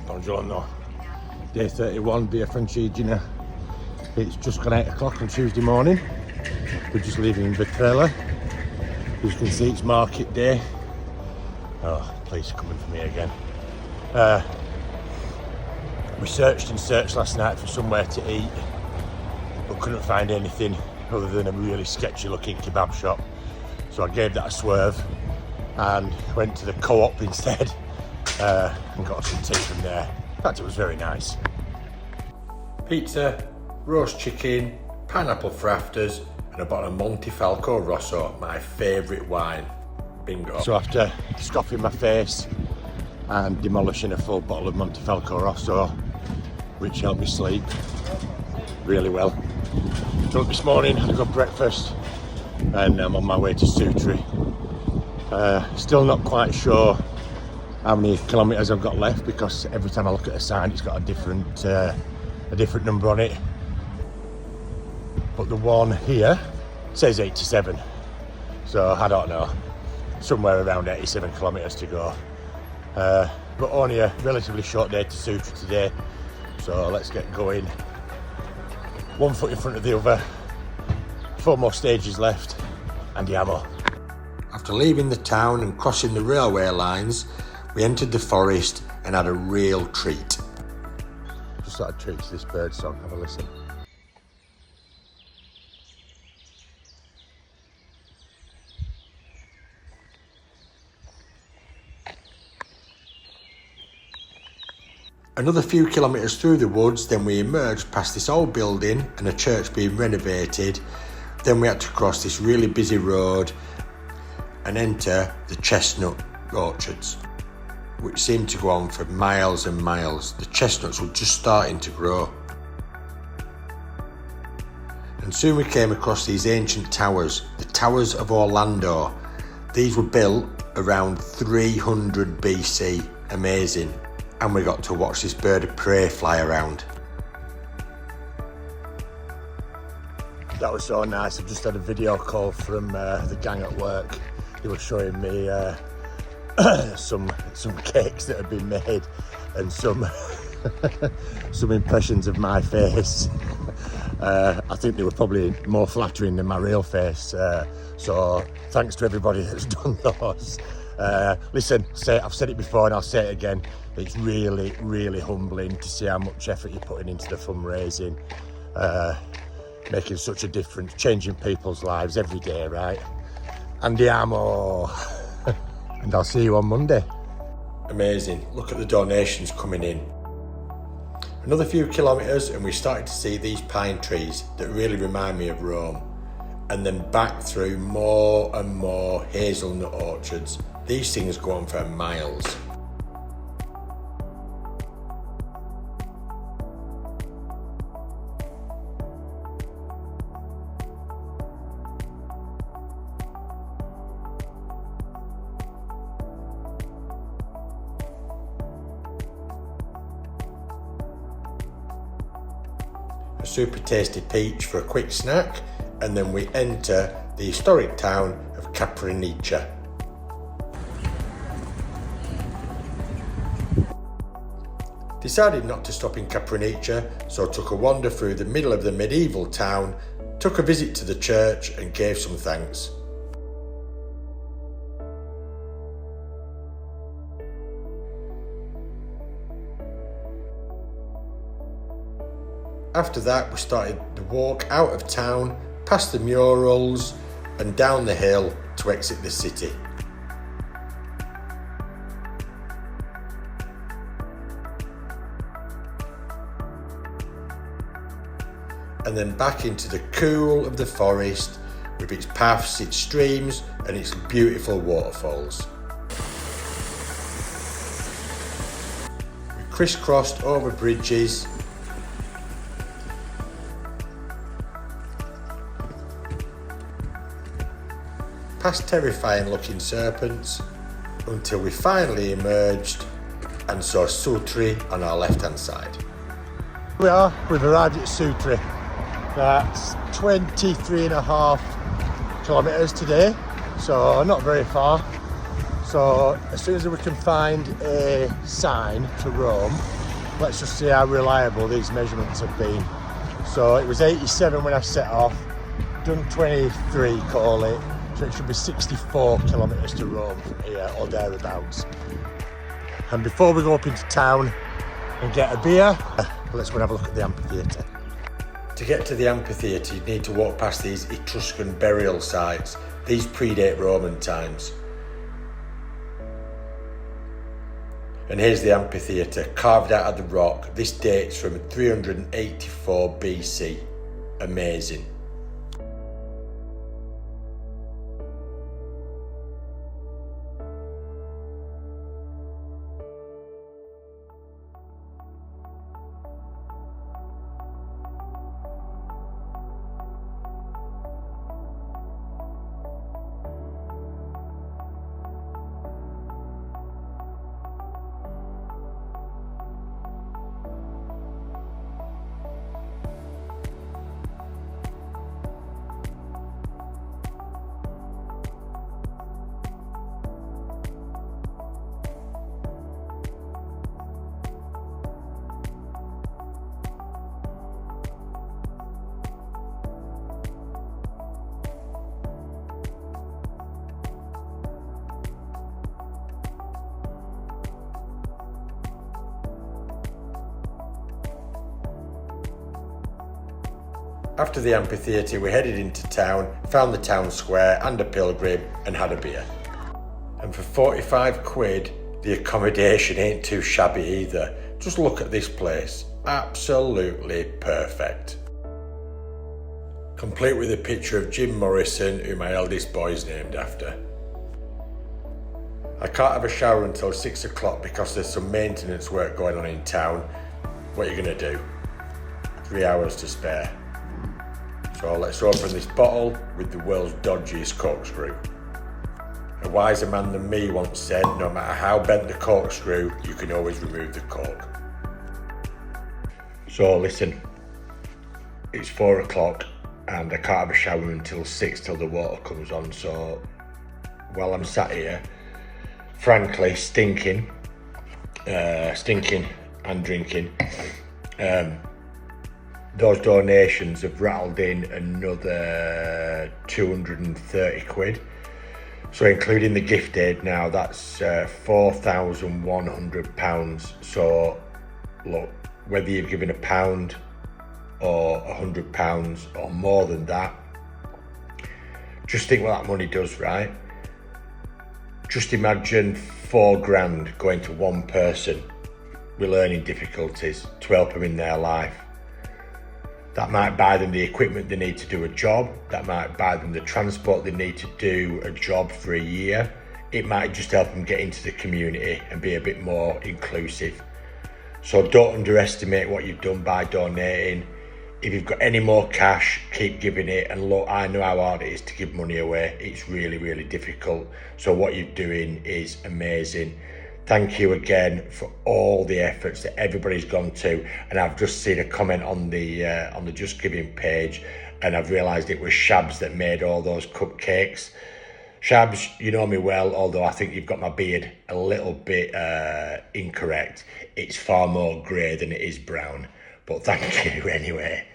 Buongiorno. Day 31, via Francigena. It's just gone 8 o'clock on Tuesday morning. We're just leaving Vetralla. As you can see, it's market day. Oh, police are coming for me again. We searched and searched last night for somewhere to eat, but couldn't find anything other than a really sketchy looking kebab shop. So I gave that a swerve and went to the Co-op instead and got some tea from there. In fact, it was very nice. Pizza, roast chicken, pineapple frafters, and a bottle of Montefalco Rosso, my favourite wine. Bingo. So after scoffing my face and demolishing a full bottle of Montefalco Rosso, which helped me sleep really well, so this morning I had a good breakfast and I'm on my way to Sutri. Still not quite sure how many kilometres I've got left, because every time I look at a sign it's got a different number on it. But the one here says 87, so I don't know, somewhere around 87 kilometres to go. But only a relatively short day to Sutri today, so let's get going. One foot in front of the other, 4 more stages left, andiamo. After leaving the town and crossing the railway lines, we entered the forest and had a real treat. Just thought I'd treat to this bird song, have a listen. Another few kilometres through the woods, then we emerged past this old building and a church being renovated. Then we had to cross this really busy road and enter the chestnut orchards, which seemed to go on for miles and miles. The chestnuts were just starting to grow. And soon we came across these ancient towers, the Towers of Orlando. These were built around 300 BC, amazing. And we got to watch this bird of prey fly around. That was so nice. I've just had a video call from the gang at work. They were showing me some cakes that had been made and some some impressions of my face. I think they were probably more flattering than my real face. So thanks to everybody that's done those. Listen, I've said it before and I'll say it again. It's really, really humbling to see how much effort you're putting into the fundraising, making such a difference, changing people's lives every day, right? Andiamo! And I'll see you on Monday. Amazing, look at the donations coming in. Another few kilometres and we started to see these pine trees that really remind me of Rome. And then back through more and more hazelnut orchards. These things go on for miles. A super tasty peach for a quick snack, and then we enter the historic town of Capranica. Decided not to stop in Capranica, so took a wander through the middle of the medieval town, took a visit to the church and gave some thanks. After that we started the walk out of town, past the murals and down the hill to exit the city. And then back into the cool of the forest with its paths, its streams and its beautiful waterfalls. We crisscrossed over bridges, past terrifying looking serpents, until we finally emerged and saw Sutri on our left hand side. We've arrived at Sutri. That's 23.5 kilometres today, so not very far. So as soon as we can find a sign to Rome, let's just see how reliable these measurements have been. So it was 87 when I set off, done 23, call it, so it should be 64 kilometres to Rome from here, or thereabouts. And before we go up into town and get a beer, let's go and have a look at the amphitheatre. To get to the amphitheatre, you need to walk past these Etruscan burial sites. These predate Roman times. And here's the amphitheatre, carved out of the rock. This dates from 384 BC. Amazing. After the amphitheatre, we headed into town, found the town square and a pilgrim and had a beer. And for 45 quid, the accommodation ain't too shabby either. Just look at this place, absolutely perfect. Complete with a picture of Jim Morrison, who my eldest boy is named after. I can't have a shower until 6 o'clock because there's some maintenance work going on in town. What are you going to do? 3 hours to spare. So let's open this bottle with the world's dodgiest corkscrew. A wiser man than me once said, no matter how bent the corkscrew, you can always remove the cork. So listen, it's 4 o'clock and I can't have a shower until 6 till the water comes on. So while I'm sat here, frankly stinking and drinking, those donations have rattled in another 230 quid. So including the gift aid now, that's £4,100. So look, whether you've given £1 or £100 or more than that, just think what that money does, right? Just imagine £4,000 going to one person with learning difficulties to help them in their life. That might buy them the equipment they need to do a job. That might buy them the transport they need to do a job for a year. It might just help them get into the community and be a bit more inclusive. So don't underestimate what you've done by donating. If you've got any more cash, keep giving it. And look, I know how hard it is to give money away. It's really, really difficult. So what you're doing is amazing. Thank you again for all the efforts that everybody's gone to. And I've just seen a comment on the Just Giving page, and I've realised it was Shabs that made all those cupcakes. Shabs, you know me well, although I think you've got my beard a little bit incorrect. It's far more grey than it is brown. But thank you anyway.